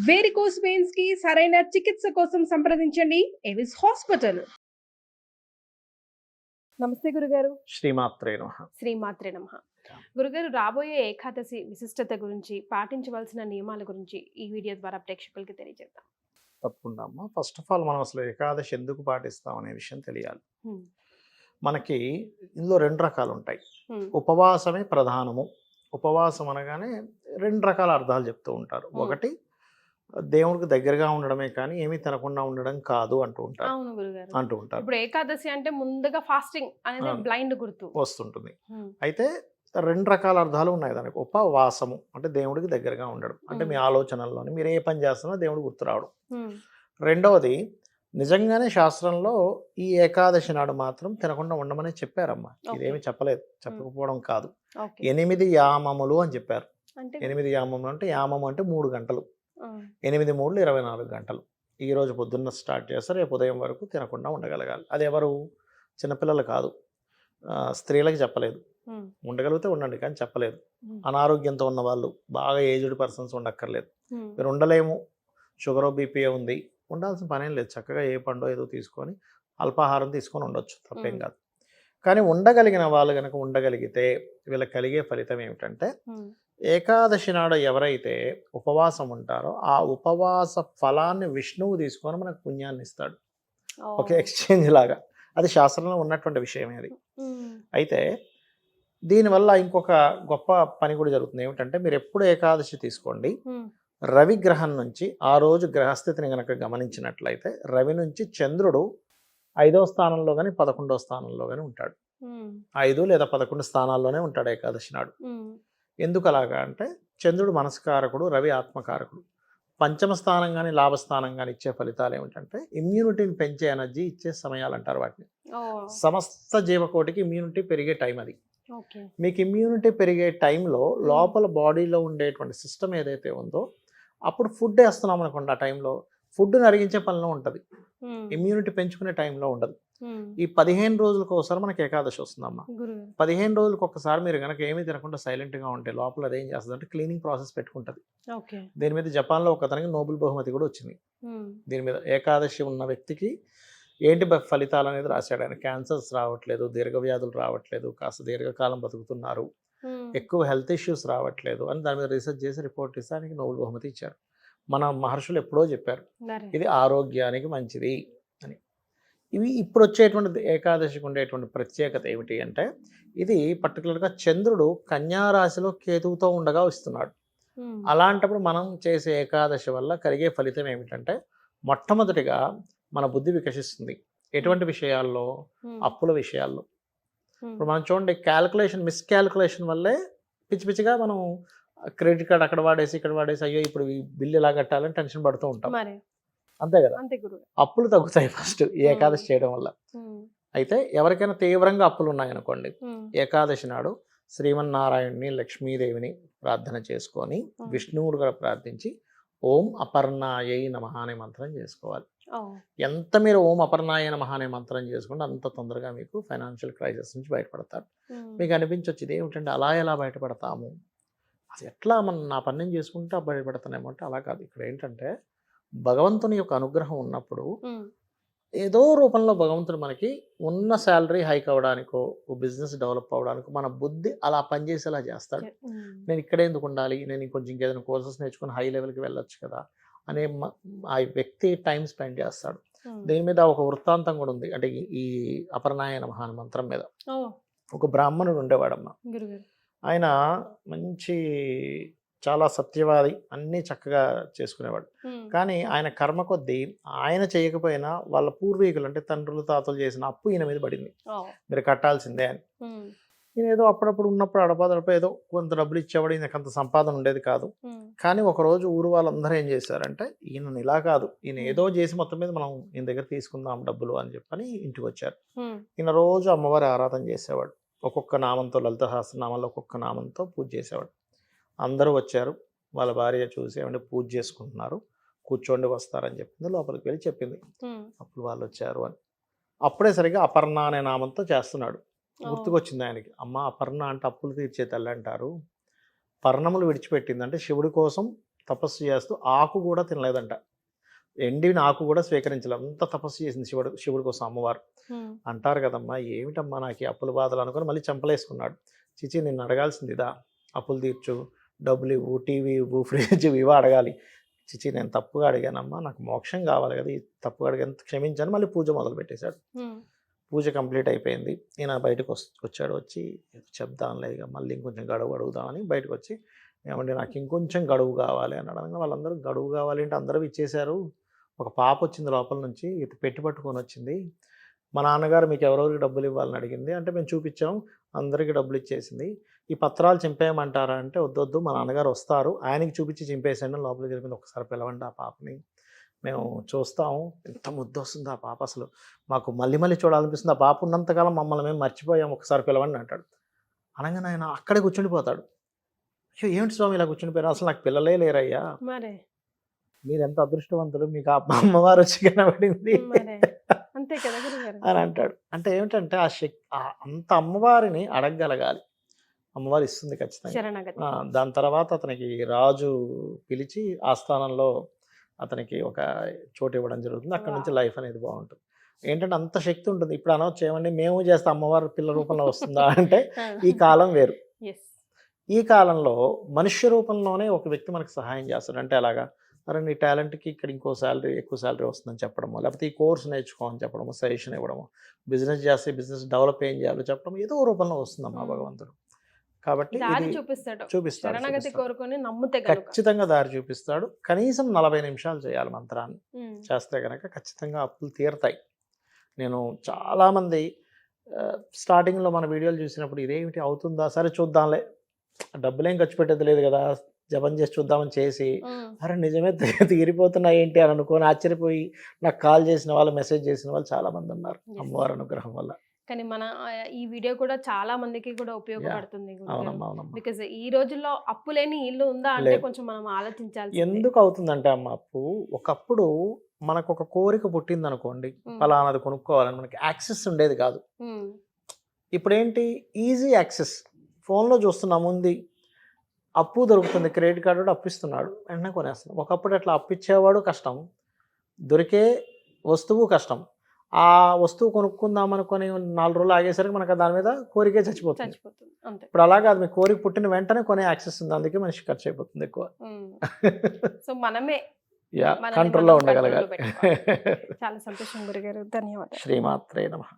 Varicose veins కి సరైన చికిత్స కోసం సంప్రదించండి ఎవిస్ హాస్పిటల్. నమస్తే గురుగారు. శ్రీమాత్రే నమః. శ్రీమాత్రే నమః. గురుగారు, రాబోయే ఏకాదశి విశిష్టత గురించి, పాటించవలసిన నియమాల గురించి ఈ వీడియో ద్వారా ప్రేక్షకులకి తెలియజేద్దాం. తప్పకుండా అమ్మా. ఫస్ట్ ఆఫ్ ఆల్ మనం అసలు ఏకాదశి ఎందుకు పాటిస్తాం అనే విషయం తెలియాలి. మనకి ఇందులో 2 రకాలు ఉంటాయి. ఉపవాసమే ప్రధానము. ఉపవాసం అనగానే 2 రకాల అర్థాలు చెప్తూ ఉంటారు. ఒకటి దేవుడికి దగ్గరగా ఉండడమే కానీ ఏమీ తినకుండా ఉండడం కాదు అంటూ ఉంటారు. అవును గురుగారు. అంటూ ఉంటారు. ఇప్పుడు ఏకాదశి అంటే ముందుగా ఫాస్టింగ్ అనేది బ్లైండ్ గుర్తు వస్తుంటుంది. అయితే 2 రకాల అర్థాలు ఉన్నాయి దానికి. ఉపవాసము అంటే దేవుడికి దగ్గరగా ఉండడం, అంటే మీ ఆలోచనల్లోని మీరు ఏ పని చేస్తున్నా దేవుడు గుర్తు రావడం. రెండవది, నిజంగానే శాస్త్రంలో ఈ ఏకాదశి నాడు మాత్రం తినకుండా ఉండమని చెప్పారమ్మా. ఇదేమి చెప్పలేదు, చెప్పకపోవడం కాదు. 8 యామములు అని చెప్పారు. 8 యామములు అంటే యామము అంటే 3 గంటలు. 8 3 24 గంటలు. ఈ రోజు పొద్దున్న స్టార్ట్ చేస్తారు, రేపు ఉదయం వరకు తినకుండా ఉండగలగాలి. అది ఎవరు? చిన్నపిల్లలు కాదు, స్త్రీలకు చెప్పలేదు. ఉండగలిగితే ఉండండి కానీ చెప్పలేదు. అనారోగ్యంతో ఉన్న వాళ్ళు, బాగా ఏజ్డ్ పర్సన్స్ ఉండక్కర్లేదు. మీరు ఉండలేము, షుగర్ బీపీ ఉంది, ఉండాల్సిన పనేం లేదు. చక్కగా ఏ పండో ఏదో తీసుకొని అల్పాహారం తీసుకొని ఉండొచ్చు, తప్పేం కాదు. కానీ ఉండగలిగిన వాళ్ళు కనుక ఉండగలిగితే వీళ్ళకి కలిగే ఫలితం ఏమిటంటే, ఏకాదశి నాడు ఎవరైతే ఉపవాసం ఉంటారో ఆ ఉపవాస ఫలాన్ని విష్ణువు తీసుకొని మనకు పుణ్యాన్ని ఇస్తాడు. ఒక ఎక్స్చేంజ్ లాగా. అది శాస్త్రంలో ఉన్నటువంటి విషయమే అది. అయితే దీనివల్ల ఇంకొక గొప్ప పని కూడా జరుగుతుంది. ఏమిటంటే, మీరు ఎప్పుడు ఏకాదశి తీసుకోండి, రవి గ్రహం నుంచి ఆ రోజు గ్రహస్థితిని కనుక గమనించినట్లయితే రవి నుంచి చంద్రుడు 5వ స్థానంలో కానీ 11వ స్థానంలో కానీ ఉంటాడు. 5 లేదా 11 స్థానాల్లోనే ఉంటాడు ఏకాదశి నాడు. ఎందుకు అలాగా అంటే, చంద్రుడు మనస్కారకుడు, రవి ఆత్మకారకుడు. పంచమ స్థానం కానీ లాభస్థానం కానీ ఇచ్చే ఫలితాలు ఏమిటంటే ఇమ్యూనిటీని పెంచే ఎనర్జీ ఇచ్చే సమయాలు అంటారు వాటిని. సమస్త జీవకోటికి ఇమ్యూనిటీ పెరిగే టైం అది. మీకు ఇమ్యూనిటీ పెరిగే టైంలో లోపల బాడీలో ఉండేటువంటి సిస్టమ్ ఏదైతే ఉందో, అప్పుడు ఫుడ్ వేస్తున్నాం అనుకోండి, ఆ టైంలో ఫుడ్ని అరిగించే పనిలో ఉంటుంది, ఇమ్యూనిటీ పెంచుకునే టైంలో ఉండదు. ఈ 15 రోజులకు ఒకసారి మనకి ఏకాదశి వస్తుందమ్మా. 15 రోజులకు ఒకసారి మీరు కనుక ఏమీ తినకుండా సైలెంట్గా ఉంటే లోపల అదేం చేస్తుంది అంటే క్లీనింగ్ ప్రాసెస్ పెట్టుకుంటుంది. దీని మీద జపాన్లో ఒకతనికి నోబెల్ బహుమతి కూడా వచ్చింది. దీని మీద ఏకాదశి ఉన్న వ్యక్తికి ఏంటి ఫలితాలు అనేది రాశాడు ఆయన. క్యాన్సర్స్ రావట్లేదు, దీర్ఘవ్యాధులు రావట్లేదు, కాస్త దీర్ఘకాలం బతుకుతున్నారు, ఎక్కువ హెల్త్ ఇష్యూస్ రావట్లేదు అని దాని మీద రీసెర్చ్ చేసి రిపోర్ట్ ఇస్తే ఆయనకి నోబెల్ బహుమతి ఇచ్చారు. మన మహర్షులు ఎప్పుడో చెప్పారు ఇది ఆరోగ్యానికి మంచిది అని. ఇవి ఇప్పుడు వచ్చేటువంటి ఏకాదశికి ఉండేటువంటి ప్రత్యేకత ఏమిటి అంటే, ఇది పర్టికులర్గా చంద్రుడు కన్యారాశిలో కేతువుతో ఉండగా వస్తున్నాడు. అలాంటప్పుడు మనం చేసే ఏకాదశి వల్ల కలిగే ఫలితం ఏమిటంటే, మొట్టమొదటిగా మన బుద్ధి వికసిస్తుంది. ఎటువంటి విషయాల్లో? అప్పుల విషయాల్లో. ఇప్పుడు మనం చూడండి, మిస్క్యాల్కులేషన్ వల్లే పిచ్చి పిచ్చిగా మనం క్రెడిట్ కార్డ్ అక్కడ వాడేసి ఇక్కడ వాడేసి అయ్యో ఇప్పుడు ఈ బిల్లు ఎలా కట్టాలని టెన్షన్ పడుతూ ఉంటాం. అంతే కదా. అప్పులు తగ్గుతాయి ఫస్ట్ ఈ ఏకాదశి చేయడం వల్ల. అయితే ఎవరికైనా తీవ్రంగా అప్పులు ఉన్నాయనుకోండి, ఏకాదశి నాడు శ్రీమన్నారాయణ్ణి, లక్ష్మీదేవిని ప్రార్థన చేసుకొని విష్ణువుడు కూడా ప్రార్థించి ఓం అపర్ణాయై నమః అనే మంత్రం చేసుకోవాలి. ఎంత మీరు ఓం అపర్ణాయ నమః అనే మంత్రం చేసుకుంటే అంత తొందరగా మీకు ఫైనాన్షియల్ క్రైసిస్ నుంచి బయటపడతారు. మీకు అనిపించవచ్చు ఇది ఏమిటంటే అలా ఎలా బయటపడతాము, అది ఎట్లా నా పని నేను చేసుకుంటే బయటపడతానేమో అంటే అలా కాదు. ఇక్కడ ఏంటంటే భగవంతుని యొక్క అనుగ్రహం ఉన్నప్పుడు ఏదో రూపంలో భగవంతుడు మనకి ఉన్న శాలరీ హైక్ అవ్వడానికో, బిజినెస్ డెవలప్ అవ్వడానికో మన బుద్ధి అలా పనిచేసేలా చేస్తాడు. నేను ఇక్కడే ఎందుకు ఉండాలి, నేను ఇంకొంచెం ఇంకేదైనా కోర్సెస్ నేర్చుకుని హై లెవెల్కి వెళ్ళొచ్చు కదా అనే ఆ వ్యక్తి టైం స్పెండ్ చేస్తాడు. దీని మీద ఒక వృత్తాంతం కూడా ఉంది. అంటే ఈ అపర్ణాయ నమః అనే మంత్రం మీద ఒక బ్రాహ్మణుడు ఉండేవాడమ్మ. ఆయన మంచి చాలా సత్యవాది, అన్నీ చక్కగా చేసుకునేవాడు. కానీ ఆయన కర్మ కొద్దీ ఆయన చేయకపోయినా వాళ్ళ పూర్వీకులు అంటే తండ్రులు తాతలు చేసిన అప్పు ఈయన మీద పడింది, మీరు కట్టాల్సిందే అని. ఈయన ఏదో అప్పుడప్పుడు ఉన్నప్పుడు అడపాదడప ఏదో కొంత డబ్బులు ఇచ్చేవాడు, ఈయనకు అంత సంపాదన ఉండేది కాదు. కానీ ఒకరోజు ఊరు వాళ్ళందరూ ఏం చేశారంటే, ఈయన ఇలా కాదు, ఈయన ఏదో చేసి మొత్తం మీద మనం ఈయన దగ్గర తీసుకుందాం డబ్బులు అని చెప్పని ఇంటికి వచ్చారు. ఈయన రోజు అమ్మవారి ఆరాధన చేసేవాడు. ఒక్కొక్క నామంతో, లలిత సహస్రనామాల్లో ఒక్కొక్క నామంతో పూజ చేసేవాడు. అందరూ వచ్చారు, వాళ్ళ భార్య చూసి ఏమంటే పూజ చేసుకుంటున్నారు, కూర్చోండి వస్తారని చెప్పింది. లోపలికి వెళ్ళి చెప్పింది అప్పుడు వాళ్ళు వచ్చారు అని. అప్పుడే సరిగా అపర్ణ అనే నామంతో చేస్తున్నాడు. గుర్తుకొచ్చింది ఆయనకి, అమ్మ అపర్ణ అంటే అప్పులు తీర్చే తల్లి అంటారు, పర్ణములు విడిచిపెట్టింది అంటే శివుడి కోసం తపస్సు చేస్తూ ఆకు కూడా తినలేదంట, ఎండిన ఆకు కూడా స్వీకరించలేదు, అంత తపస్సు చేసింది శివుడి కోసం అమ్మవారు. అంటారు కదమ్మా, ఏమిటమ్మా నాకు ఈ అప్పుల బాధలు అనుకుని మళ్ళీ చంపలేసుకున్నాడు. చిచి నిన్ను అడగాల్సింది ఇదా, అప్పులు తీర్చు, డబ్బులు ఇవ్వు, టీవీ ఇవ్వు, ఫ్రిడ్జ్ ఇవ్వు అడగాలి. చిచి నేను తప్పుగా అడిగానమ్మా, నాకు మోక్షం కావాలి కదా, ఈ తప్పుగా అడిగాను, క్షమించాను. మళ్ళీ పూజ మొదలు పెట్టేశాడు. పూజ కంప్లీట్ అయిపోయింది. ఈయన బయటకు వచ్చాడు. వచ్చి చెప్దాంలే ఇక మళ్ళీ ఇంకొంచెం గడువు అడుగుదామని బయటకు వచ్చి, ఏమంటే నాకు ఇంకొంచెం గడువు కావాలి అని అడగగా వాళ్ళందరూ గడువు కావాలి అంటే అందరూ ఇచ్చేశారు. ఒక పాప వచ్చింది లోపల నుంచి, ఇది పెట్టి పట్టుకొని వచ్చింది. మా నాన్నగారు మీకు ఎవరెవరికి డబ్బులు ఇవ్వాలని అడిగింది అంటే మేము చూపించాం, అందరికీ డబ్బులు ఇచ్చేసింది. ఈ పత్రాలు చింపేయమంటారా అంటే వద్దొద్దు, మా నాన్నగారు వస్తారు, ఆయనకి చూపించి చింపేసండి, లోపలికి వెళ్ళింది. ఒకసారి పిలవండి ఆ పాపని, మేము చూస్తాము. ఎంత ముద్దు వస్తుంది ఆ పాప, అసలు మాకు మళ్ళీ మళ్ళీ చూడాలనిపిస్తుంది. ఆ పాప ఉన్నంతకాలం మమ్మల్ని మేము మర్చిపోయాం, ఒకసారి పిలవండి అంటాడు. అనగానే ఆయన అక్కడే కూర్చుండిపోతాడు. అయ్యో ఏమిటి స్వామి ఇలా కూర్చుండిపోయారు, అసలు నాకు పిల్లలే లేరయ్యా, మీరు ఎంత అదృష్టవంతులు, మీకు ఆ అమ్మవారు వచ్చి కనబడింది అని అంటాడు. అంటే ఏమిటంటే ఆ శక్తి, అంత అమ్మవారిని అడగగలగాలి, అమ్మవారు ఇస్తుంది ఖచ్చితంగా. దాని తర్వాత అతనికి రాజు పిలిచి ఆస్థానంలో అతనికి ఒక చోటు ఇవ్వడం జరుగుతుంది. అక్కడ నుంచి లైఫ్ అనేది బాగుంటుంది. ఏంటంటే అంత శక్తి ఉంటుంది. ఇప్పుడు అనవచ్చు ఏమండి మేము చేస్తే అమ్మవారి పిల్ల రూపంలో వస్తుందా అంటే ఈ కాలం వేరు. ఈ కాలంలో మనుష్య రూపంలోనే ఒక వ్యక్తి మనకు సహాయం చేస్తాడు. అంటే అలాగా, అరే నీ టాలెంట్కి ఇక్కడ ఇంకో శాలరీ, ఎక్కువ శాలరీ వస్తుందని చెప్పడము, లేకపోతే ఈ కోర్స్ నేర్చుకోమని చెప్పడము, సజెషన్ ఇవ్వడము, బిజినెస్ చేస్తే బిజినెస్ డెవలప్ ఏం చేయాలో చెప్పడం, ఏదో రూపంలో వస్తుందమ్మా భగవంతుడు. కాబట్టి చూపిస్తాడు, ఖచ్చితంగా దారి చూపిస్తాడు. కనీసం 40 నిమిషాలు చేయాలి మంత్రాన్ని, చేస్తే కనుక ఖచ్చితంగా అప్పులు తీరతాయి. నేను చాలామంది స్టార్టింగ్లో మన వీడియోలు చూసినప్పుడు ఇదేమిటి అవుతుందా, సరే చూద్దాంలే, డబ్బులేం ఖర్చు పెట్టేది లేదు కదా, జపం చేసి చూద్దామని చేసి అరే నిజమే తీరిపోతున్నాయి ఏంటి అని అనుకొని ఆశ్చర్యపోయి నాకు కాల్ చేసిన వాళ్ళు, మెసేజ్ చేసిన వాళ్ళు చాలామంది ఉన్నారు అమ్మవారి అనుగ్రహం వల్ల. కానీ మన ఈ వీడియో కూడా చాలా మందికి కూడా ఉపయోగపడుతుంది. బికాజ్ ఈ రోజుల్లో అప్పు లేని ఇల్లు ఉందా అంటే కొంచెం మనం ఆలోచించాలి. ఎందుకు అవుతుందంటే అమ్మ, అప్పు ఒకప్పుడు మనకు ఒక కోరిక పుట్టింది అనుకోండి, ఫలానాది కొనుక్కోవాలని, మనకి యాక్సెస్ ఉండేది కాదు. ఇప్పుడు ఏంటి, ఈజీ యాక్సెస్, ఫోన్లో చూస్తున్నాము, ఉంది అప్పు దొరుకుతుంది, క్రెడిట్ కార్డు అప్పిస్తున్నాడు, వెంటనే కొనేస్తున్నాం. ఒకప్పుడు అట్లా అప్పిచ్చేవాడు కష్టం, దొరికే వస్తువు కష్టం. ఆ వస్తువు కొనుక్కుందామనుకొని 4 రోజులు ఆగేసరికి మనకు దాని మీద కోరికే చచ్చిపోతుంది. ఇప్పుడు అలా కాదు, మీ కోరిక పుట్టిన వెంటనే కొనే యాక్సెస్ ఉంది, అందుకే మనిషి ఖర్చు అయిపోతుంది ఎక్కువ. సో మనమే కంట్రోల్లో ఉండగలగాలి. చాలా సంతోషం గురుగారు, ధన్యవాదాలు. శ్రీమాత్రే నమః.